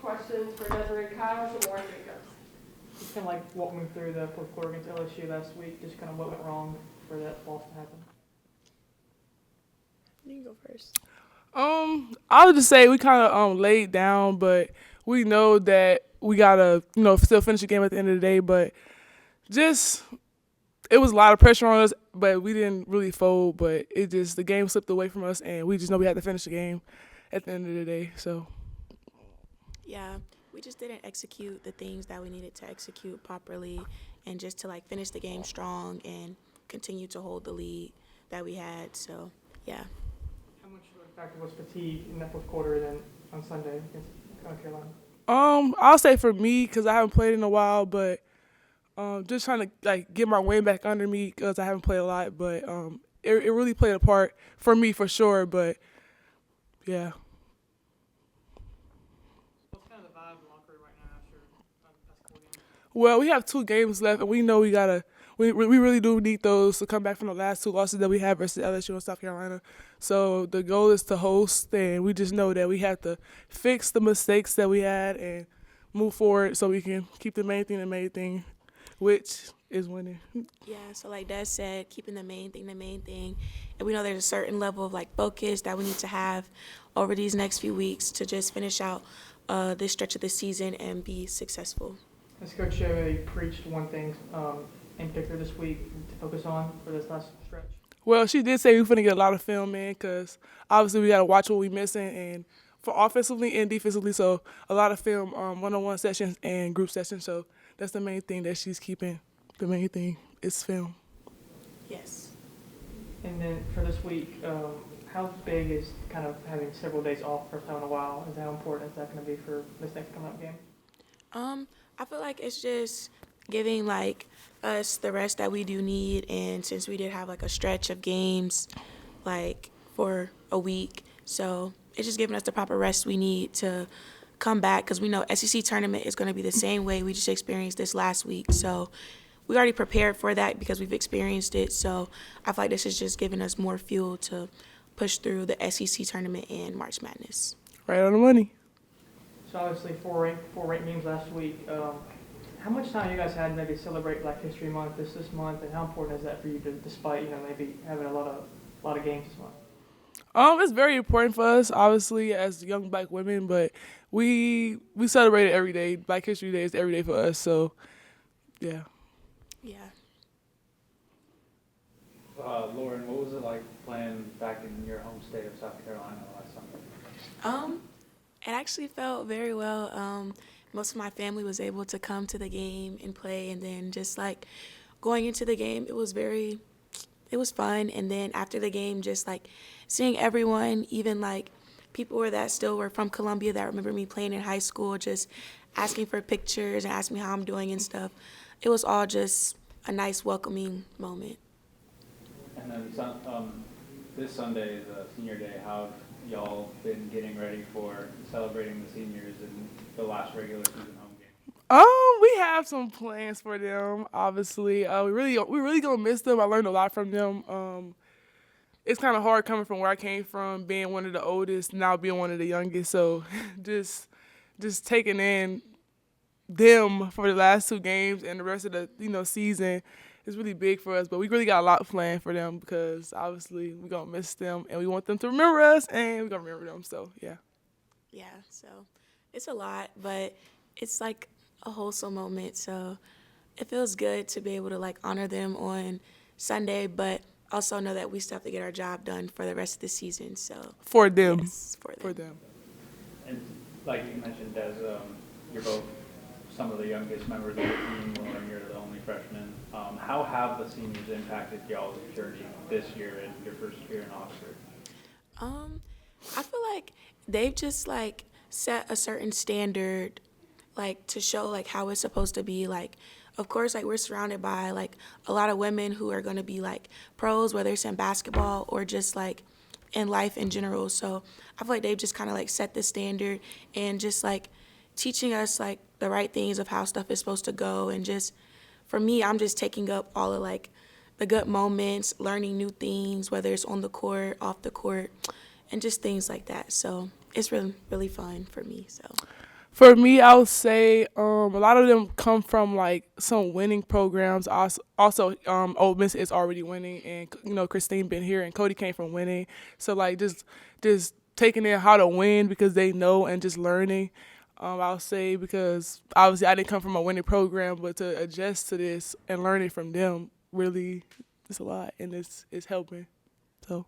questions for Desrae, Kyle, or Jacobs. Just kind of like walk me through the fourth quarter against LSU last week, just kind of what went wrong for that loss to happen. You can go first. I would just say we kind of laid down, but we know that we gotta still finish the game at the end of the day. But just it was a lot of pressure on us, but we didn't really fold. But the game slipped away from us, and we just know we had to finish the game at the end of the day. So Yeah, we just didn't execute the things that we needed to execute properly, and just to finish the game strong and continue to hold the lead that we had. So yeah. How much of a factor was fatigue in that fourth quarter than on Sunday against South Carolina? I'll say for me, because I haven't played in a while, but just trying to get my wind back under me because I haven't played a lot. But it really played a part for me for sure. But yeah. What's kind of the vibe in the locker room right now after basketball game? Well, we have 2 games left, and we know we really do need those to come back from the last 2 losses that we had versus LSU and South Carolina. So the goal is to host, and we just know that we have to fix the mistakes that we had and move forward so we can keep the main thing, which is winning. Yeah, so like Des said, keeping the main thing. And we know there's a certain level of focus that we need to have over these next few weeks to just finish out this stretch of the season and be successful. As Coach Sherry preached one thing in particular this week to focus on for this last stretch. Well, she did say we're going to get a lot of film in because obviously we got to watch what we're missing and for offensively and defensively. So a lot of film, one-on-one sessions and group sessions. So that's the main thing that she's keeping. The main thing is film. Yes. And then for this week, how big is kind of having several days off for a while? Is how important is that going to be for this next coming up game? I feel like it's just giving us the rest that we do need, and since we did have a stretch of games for a week, so it's just giving us the proper rest we need to come back, because we know SEC tournament is going to be the same way we just experienced this last week. So we already prepared for that because we've experienced it. So I feel like this is just giving us more fuel to push through the SEC tournament and March Madness. Right on the money. So obviously four ranked games last week. How much time you guys had to maybe celebrate Black History Month this month, and how important is that for you to, despite maybe having a lot of games this month? It's very important for us, obviously, as young Black women, but we celebrate it every day. Black History Day is every day for us, so yeah. Yeah. Lauren, what was it like playing back in your home state of South Carolina last summer? It actually felt very well. Most of my family was able to come to the game and play, and then just going into the game, it was fun. And then after the game, just seeing everyone, even people that still were from Columbia that remember me playing in high school, just asking for pictures and asking me how I'm doing and stuff. It was all just a nice, welcoming moment. And then this Sunday is a senior day. How have y'all been getting ready for celebrating the seniors in the last regular season home game? We have some plans for them. Obviously, we really gonna miss them. I learned a lot from them. It's kind of hard coming from where I came from, being one of the oldest, now being one of the youngest. So, just taking in them for the last 2 games and the rest of the season is really big for us. But we really got a lot planned for them because obviously we're gonna miss them and we want them to remember us and we're gonna remember them. So yeah. Yeah, so it's a lot, but it's a wholesome moment. So it feels good to be able to honor them on Sunday, but also know that we still have to get our job done for the rest of the season. So For them. yes, for them. And like you mentioned, Des, you're both some of the youngest members of the team. Lauren, you're the only freshman. How have the seniors impacted y'all's journey this year and your first year in Oxford? I feel like they've just set a certain standard to show how it's supposed to be. Of course, we're surrounded by a lot of women who are going to be pros, whether it's in basketball or just in life in general. So I feel like they've just kind of set the standard and just teaching us the right things of how stuff is supposed to go. And just for me, I'm just taking up all of the good moments, learning new things, whether it's on the court, off the court, and just things like that. So it's really, really fun for me. So For me, I would say a lot of them come from like some winning programs. Also, Ole Miss is already winning, and Christine been here, and Cody came from winning. So like just taking in how to win because they know and just learning. I'll say because obviously I didn't come from a winning program, but to adjust to this and learning from them really is a lot, and it's helping. So.